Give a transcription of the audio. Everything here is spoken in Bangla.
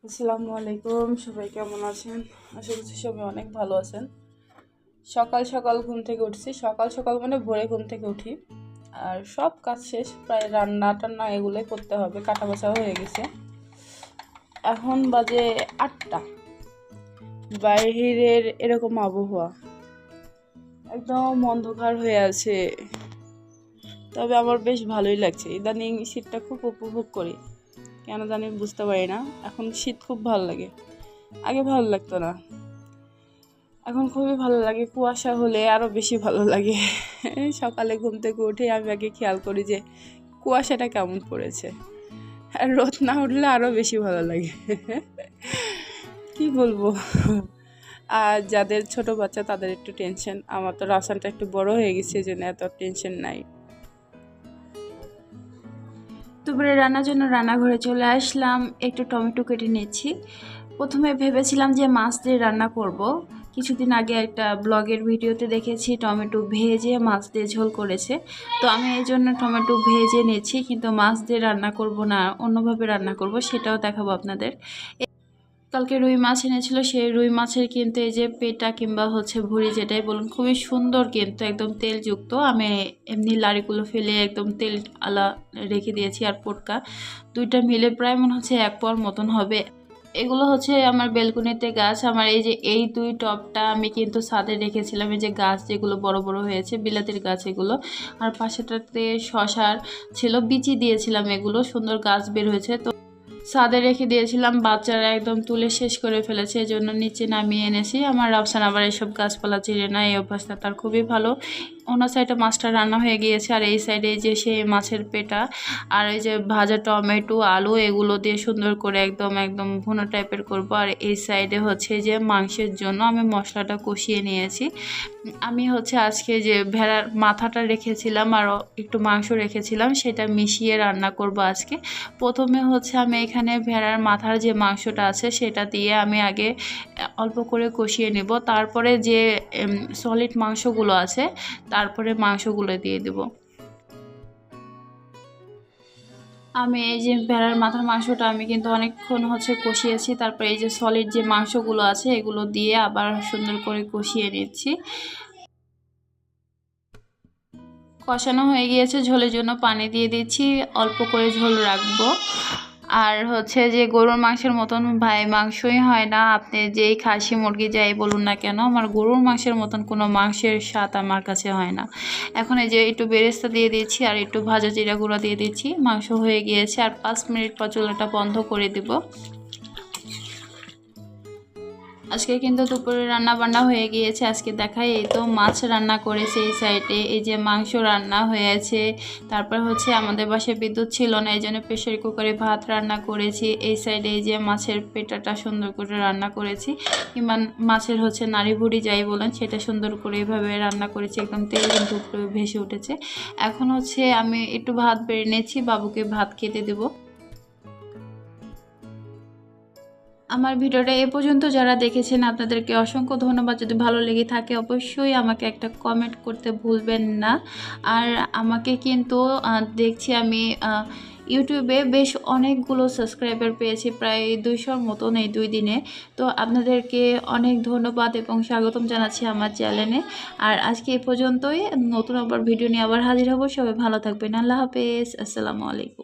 আসসালামু আলাইকুম, সবাই কেমন আছেন? আশা করছি সবাই অনেক ভালো আছেন। সকাল সকাল ঘুম থেকে উঠছি, সকাল সকাল মানে ভোরে ঘুম থেকে উঠি। আর সব কাজ শেষ, প্রায় রান্না টান্না এগুলোই করতে হবে, কাটা বাছাও হয়ে গেছে। এখন বাজে 8টা। বাইরের এরকম আবহাওয়া, একদম অন্ধকার হয়ে আছে। তবে আমার বেশ ভালোই লাগছে, ইদানিং শীতটা খুব উপভোগ করি, কেন জানি বুঝতে পারি না। এখন শীত খুব ভালো লাগে, আগে ভালো লাগতো না, এখন খুবই ভালো লাগে। কুয়াশা হলে আরও বেশি ভালো লাগে। সকালে ঘুম থেকে উঠে আমি আগে খেয়াল করি যে কুয়াশাটা কেমন পড়েছে, আর রোদ না উঠলে আরও বেশি ভালো লাগে। কি বলবো। আর যাদের ছোট বাচ্চা তাদের একটু টেনশন, আমার তো রাসানটা একটু বড় হয়ে গেছে, এই জন্য এত টেনশন নাই। দুপুরে রান্নার জন্য রান্নাঘরে চলে আসলাম, একটু টমেটো কেটে নিচ্ছি। প্রথমে ভেবেছিলাম যে মাছ দিয়ে রান্না করব। কিছুদিন আগে একটা ব্লগের ভিডিওতে দেখেছি টমেটো ভেজে মাছ দিয়ে ঝোল করেছে, তো আমি এই জন্য টমেটো ভেজে নিচ্ছি, কিন্তু মাছ দিয়ে রান্না করব না, অন্যভাবে রান্না করব, সেটাও দেখাবো আপনাদের। কালকে রুই মাছ এনেছিল, সেই রুই মাছের কিন্তু এই যে পেটা কিংবা ভুঁড়ি যেটাই বলুন, খুবই সুন্দর, কিন্তু একদম তেলযুক্ত। আমি এমনি লাড়িগুলো ফেলে একদম তেল আলা রেখে দিয়েছি, আর পোটকা দুইটা মিলে প্রায় মনে হচ্ছে 1 পোয়ার মতন হবে। এগুলো আমার বেলকুনিতে গাছ। আমার এই যে এই 2 টবটা আমি কিন্তু ছাদে রেখেছিলাম, এই যে গাছ যেগুলো বড় বড় হয়েছে, বিলাতির গাছ এগুলো। আর পাশেটাতে শশার ছিল, বিচি দিয়েছিলাম, এগুলো সুন্দর গাছ বের হয়েছে। তো ছাদে রেখে দিয়েছিলাম, বাচ্চারা একদম তুলে শেষ করে ফেলেছে, এই জন্য নিচে নামিয়ে এনেছি। আমার রাফসান আবার এইসব গাছপালা চিনে না, এই অভ্যাসটা তার খুবই ভালো। ওনার সাইডে মাছটা রান্না হয়ে গিয়েছে, আর এই সাইডে যে সেই মাছের পেটা আর এই যে ভাজা টমেটো আলু এগুলো দিয়ে সুন্দর করে একদম একদম ভুনা টাইপের করব। আর এই সাইডে যে মাংসের জন্য আমি মশলাটা কষিয়ে নিয়েছি। আমি আজকে যে ভেড়ার মাথাটা রেখেছিলাম আর একটু মাংস রেখেছিলাম, সেটা মিশিয়ে রান্না করব আজকে। প্রথমে আমি এখানে ভেড়ার মাথার যে মাংসটা আছে সেটা দিয়ে আমি আগে অল্প করে কষিয়ে নেব, তারপরে যে সলিড মাংসগুলো আছে তারপরে মাংসগুলো দিয়ে দেব। আমি এই যে ভেড়ার মাথার মাংসটা আমি কিন্তু অনেকক্ষণ কষিয়েছি, তারপরে এই যে সলিড যে মাংসগুলো আছে এগুলো দিয়ে আবার সুন্দর করে কষিয়ে নিচ্ছি। কষানো হয়ে গিয়েছে, ঝোলের জন্য পানি দিয়ে দিচ্ছি, অল্প করে ঝোল রাখবো। আর যে গরুর মাংসের মতন মাংসই হয় না, আপনি যেই খাসি মুরগি যাই বলুন না কেন, আমার গরুর মাংসের মতন কোনো মাংসের স্বাদ আমার কাছে হয় না। এখন এই যে একটু বেরেস্তা দিয়ে দিচ্ছি আর একটু ভাজা জিরা গুঁড়া দিয়ে দিচ্ছি। মাংস হয়ে গিয়েছে, আর 5 মিনিট পর চুলাটা বন্ধ করে দেব। আজকে কিন্তু দুপুরে রান্না বান্না হয়ে গিয়েছে। আজকে দেখাই, এই তো মাছ রান্না করেছে এই সাইডে, এই যে মাংস রান্না হয়েছে। তারপর আমাদের বাসায় বিদ্যুৎ ছিল না, এই জন্য প্রেশার কুকারে ভাত রান্না করেছি। এই সাইডে এই যে মাছের পেটাটা সুন্দর করে রান্না করেছি, কিংবা মাছের নাড়ি ভুড়ি যাই বলেন, সেটা সুন্দর করে এভাবে রান্না করেছি, একদম তেল কিন্তু উপরে ভেসে উঠেছে। এখন আমি একটু ভাত বেড়ে নিয়েছি, বাবুকে ভাত খেতে দেবো। আমার ভিডিওটা এ পর্যন্ত যারা দেখেছেন আপনাদেরকে অসংখ্য ধন্যবাদ। যদি ভালো লেগে থাকে অবশ্যই আমাকে একটা কমেন্ট করতে ভুলবেন না। আর আমাকে কিন্তু দেখছি আমি ইউটিউবে বেশ অনেকগুলো সাবস্ক্রাইবার পেয়েছি, প্রায় 200-র মতন এই 2 দিনে। তো আপনাদেরকে অনেক ধন্যবাদ এবং স্বাগতম জানাচ্ছি আমার চ্যানেলে। আর আজকে এ পর্যন্তই, নতুন আবার ভিডিও নিয়ে আবার হাজির হব। সবাই ভালো থাকবেন। আল্লাহ হাফেজ, আসসালামু আলাইকুম।